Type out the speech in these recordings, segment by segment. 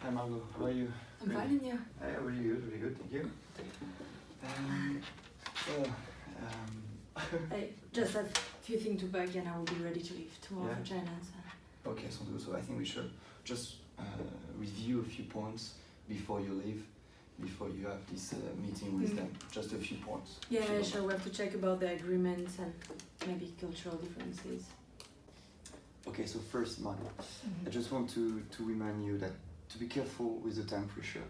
Hi Margot, how are you? I'm fine, and you? Really good, thank you. So, I just have a few things to pack and I will be ready to leave tomorrow Yeah. for China. So. okay, so I think we should just review a few points before you leave, before you have this meeting with them. Just a few points. Yeah, If you don't sure. We have to check about the agreements and maybe cultural differences. Okay, so first, Margot, I just want to remind you that to be careful with the time pressure.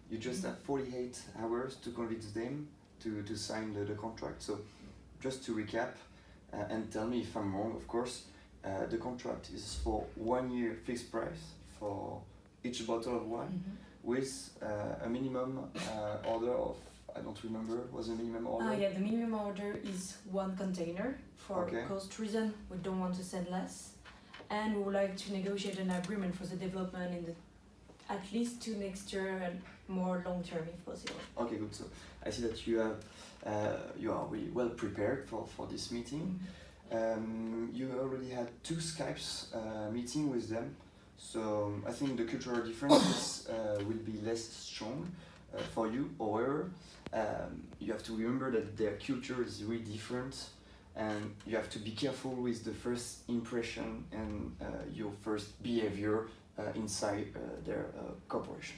You just have 48 hours to convince them to sign the contract. So just to recap, and tell me if I'm wrong, of course, the contract is for 1 year fixed price for each bottle of wine with a minimum order of, I don't remember, was the minimum order? Yeah, the minimum order is 1 container. For Okay. cost reason, we don't want to send less. And we would like to negotiate an agreement for the development in the at least to next year and more long term if possible. Okay, good. So I see that you are really well prepared for this meeting. You already had 2 Skypes meeting with them, so I think the cultural differences will be less strong for you. However, you have to remember that their culture is really different, and you have to be careful with the first impression and your first behavior inside their corporation.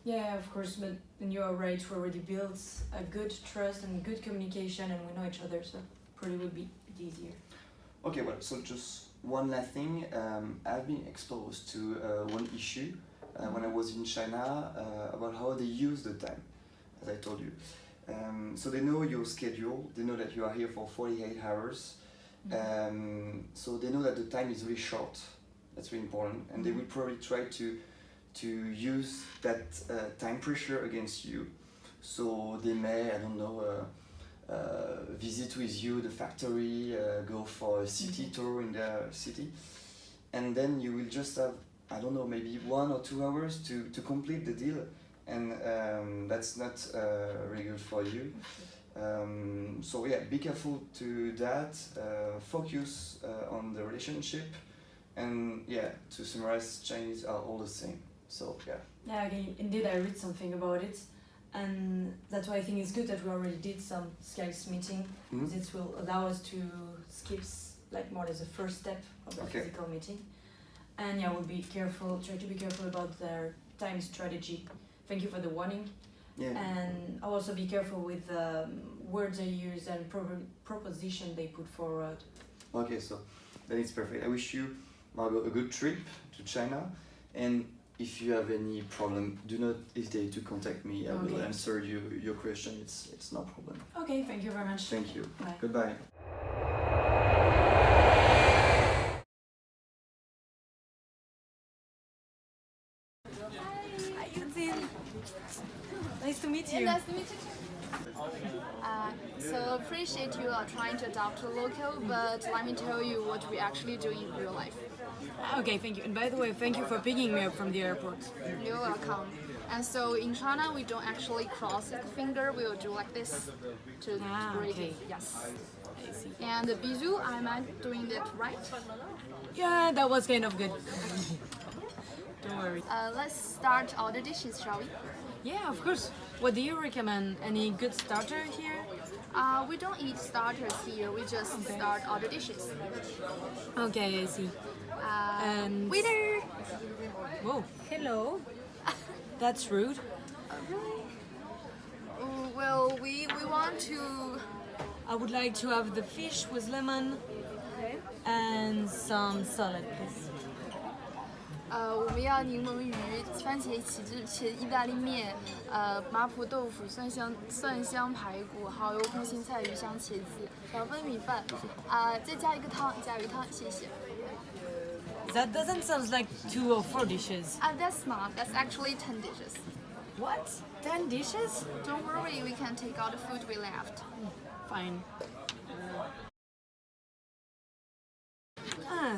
Yeah, of course, but you are right. We already built a good trust and good communication, and we know each other, so probably would be a bit easier. Okay, well, so just one last thing. I've been exposed to one issue when I was in China about how they use the time, as I told you. So they know your schedule, they know that you are here for 48 hours, so they know that the time is really short. That's really important, and they will probably try to use that time pressure against you. So they may, I don't know, visit with you the factory, go for a city tour in the city, and then you will just have, I don't know, maybe 1 or 2 hours to complete the deal, and that's not really good for you. So yeah, be careful to that, focus on the relationship, and yeah, to summarize, Chinese are all the same. So yeah. Yeah, okay, indeed, I read something about it, and that's why I think it's good that we already did some Skype meeting. This will allow us to skip like more or less the first step of the physical meeting. And yeah, we'll be careful, try to be careful about their time strategy. Thank you for the warning. Yeah. And I'll also be careful with the words they use and proposition they put forward. Okay, so then it's perfect. I wish you, Margot, a good trip to China, and if you have any problem, do not hesitate to contact me. I will answer your question. It's no problem. Okay, thank you very much. Thank you. Bye. Goodbye. Hi, Yunzin. Nice to meet you. Yeah, nice to meet you too. So appreciate you are trying to adopt a local, but let me tell you what we actually do in real life. Okay, thank you. And by the way, thank you for picking me up from the airport. You're welcome. And so in China, we don't actually cross the finger. We'll do like this to break it. Yes. I see. And Bijou, am I doing that right? Yeah, that was kind of good. Don't worry. Let's start all the dishes, shall we? Yeah, of course. What do you recommend? Any good starter here? We don't eat starters here. We just start all the dishes. Okay, I see. And Waiter! whoa, hello. That's rude. Really? Well, we want to... I would like to have the fish with lemon and some salad, please. 我们要柠檬鱼、番茄茄意大利面、麻婆豆腐、蒜香排骨，还有空心菜、鱼香茄子、2份米饭，再加一个汤，加鱼汤，谢谢。 That doesn't sound like 2 or 4 dishes. That's not. That's actually 10 dishes. What? 10 dishes? Don't worry, we can take all the food we left. Fine.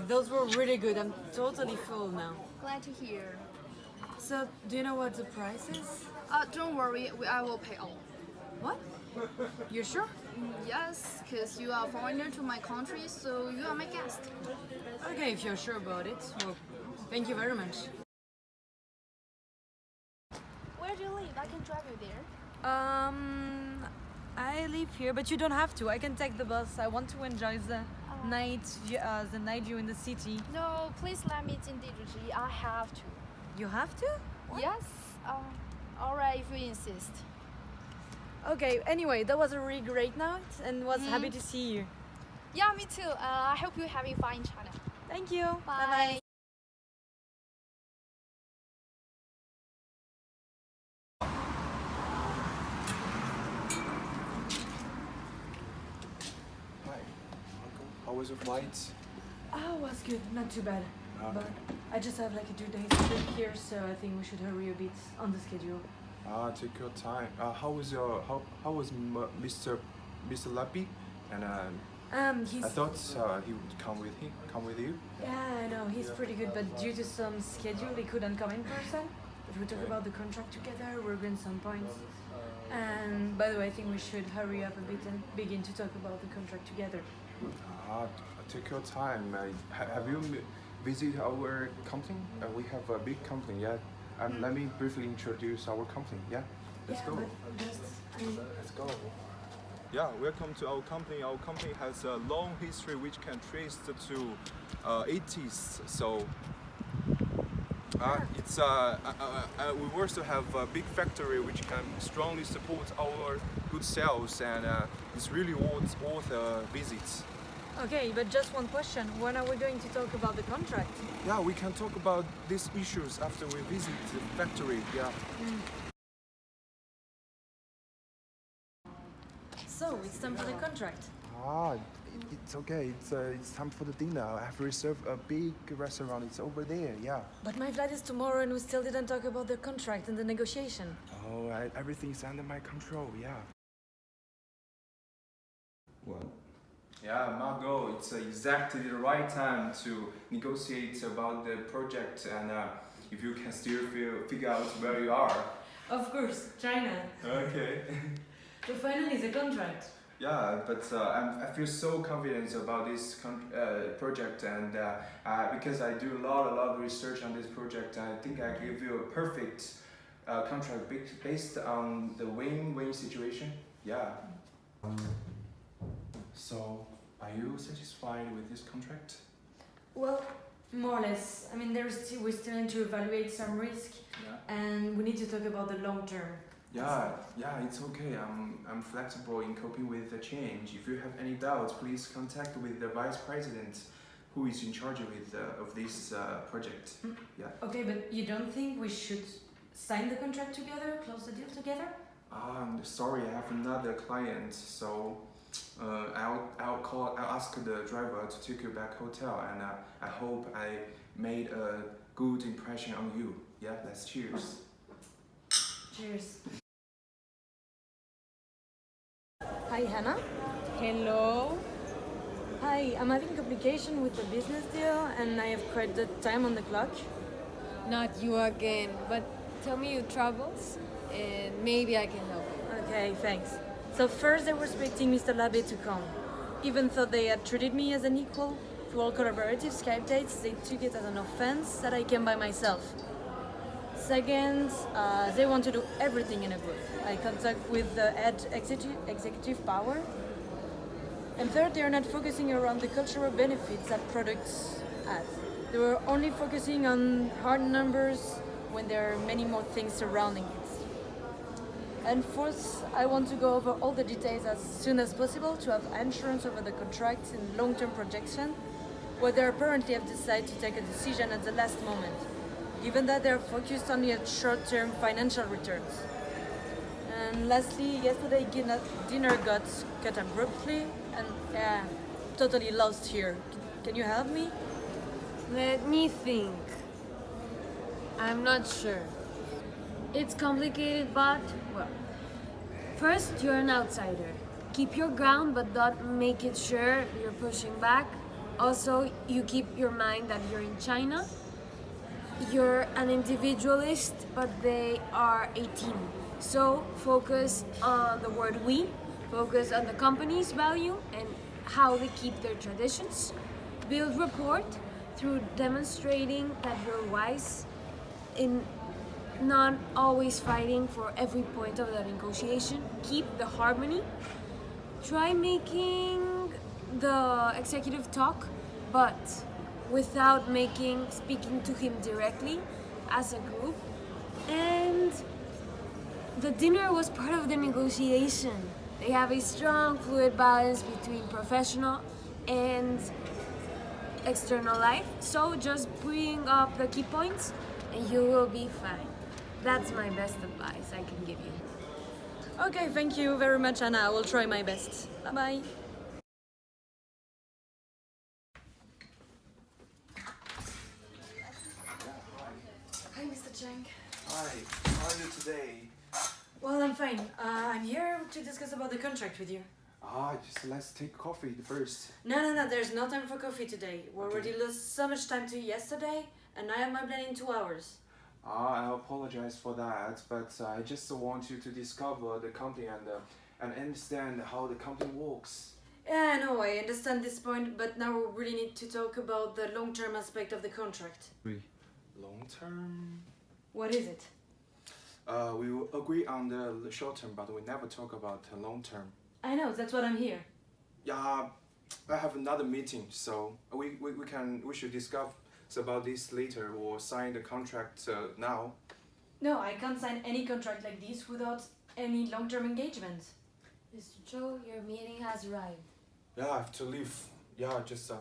Those were really good. I'm totally full now. Glad to hear. So, do you know what the price is? Don't worry, I will pay all. What? You sure? Yes, because you are a foreigner to my country, so you are my guest. Okay, if you're sure about it. Well, thank you very much. I can drive you there. I live here, but you don't have to. I can take the bus. I want to enjoy the night view in the city. No, please let me in Dijuji. I have to. You have to? Yes. Alright, if you insist. Okay, anyway, that was a really great night and was happy to see you. Yeah, me too. I hope you're having fun in China. Thank you. Bye. Hi, Uncle. How was your flight? Oh, was good. Not too bad. Okay. But I just have like a 2 days trip here, so I think we should hurry a bit on the schedule. Take your time. How was Mr. Lappy? And He's I thought he would come with you. yeah, I know he's pretty good, but due to some schedule, he couldn't come in person. But we talk about the contract together. We're agreeing some points. And by the way, I think we should hurry up a bit and begin to talk about the contract together. Take your time. Have you visited our company? We have a big company, yeah. Let me briefly introduce our company, yeah. Let's go. But just, Let's go. Yeah, welcome to our company. Our company has a long history which can trace to 80s. So we also have a big factory which can strongly support our good sales, and it's really worth a visit. okay, but just one question. When are we going to talk about the contract? Yeah, we can talk about these issues after we visit the factory. Yeah. So, it's time for the contract. It's okay. It's time for the dinner. I have reserved a big restaurant. It's over there. Yeah. But my flight is tomorrow and we still didn't talk about the contract and the negotiation. Oh, everything is under my control. Yeah. What? Yeah, Margot, it's exactly the right time to negotiate about the project, and if you can still figure out where you are. Of course, China. Okay. So finally, the contract. Yeah, but I feel so confident about this project, and because I do a lot of research on this project, I think I give you a perfect contract based on the win-win situation. Yeah. So, are you satisfied with this contract? Well, more or less. I mean, we still need to evaluate some risk, and we need to talk about the long term. Yeah, it's okay. I'm flexible in coping with the change. If you have any doubts, please contact with the vice president, who is in charge of this project. Yeah. Okay, but you don't think we should sign the contract together, close the deal together? I'm sorry, I have another client, so I'll ask the driver to take you back hotel, and I hope I made a good impression on you. Yeah, let's cheers. Cheers. Hi, Hannah. Hello. Hi, I'm having complication with the business deal and I have quite the time on the clock. Not you again, but tell me your troubles and maybe I can help you. Okay, thanks. So first they were expecting Mr. Labe to come. Even though they had treated me as an equal, through all collaborative Skype dates, they took it as an offense that I came by myself. Second, they want to do everything in a group. I contact with the head executive power. And third, they are not focusing around the cultural benefits that products have. They were only focusing on hard numbers when there are many more things surrounding it. And fourth, I want to go over all the details as soon as possible to have insurance over the contracts and long-term projection, where they apparently have decided to take a decision at the last moment, given that they're focused only at short-term financial returns. And lastly, yesterday dinner got cut abruptly, and totally lost here. Can you help me? Let me think. I'm not sure. It's complicated, but, well, first you're an outsider. Keep your ground, but don't make it sure you're pushing back. Also, you keep your mind that you're in China. You're an individualist, but they are a team. So focus on the word we, focus on the company's value and how they keep their traditions. Build rapport through demonstrating that you're wise in not always fighting for every point of the negotiation. Keep the harmony. Try making the executive talk, but without speaking to him directly as a group. And the dinner was part of the negotiation. They have a strong, fluid balance between professional and external life. So just bring up the key points and you will be fine. That's my best advice I can give you. Okay, thank you very much, Anna. I will try my best. Bye bye. Hi, Mr. Chang. Hi, how are you today? Well, I'm fine. I'm here to discuss about the contract with you. Just let's take coffee first. No. There's no time for coffee today. We already lost so much time to yesterday, and I have my plan in 2 hours. I apologize for that, but I just want you to discover the company and understand how the company works. Yeah, I know, I understand this point, but now we really need to talk about the long-term aspect of the contract. Long term? What is it? We will agree on the short term, but we never talk about the long term. I know, that's what I'm here. Yeah, I have another meeting, so we should discuss about this later or sign the contract now. No, I can't sign any contract like this without any long-term engagement. Mr. Cho, your meeting has arrived. Yeah, I have to leave. Yeah, just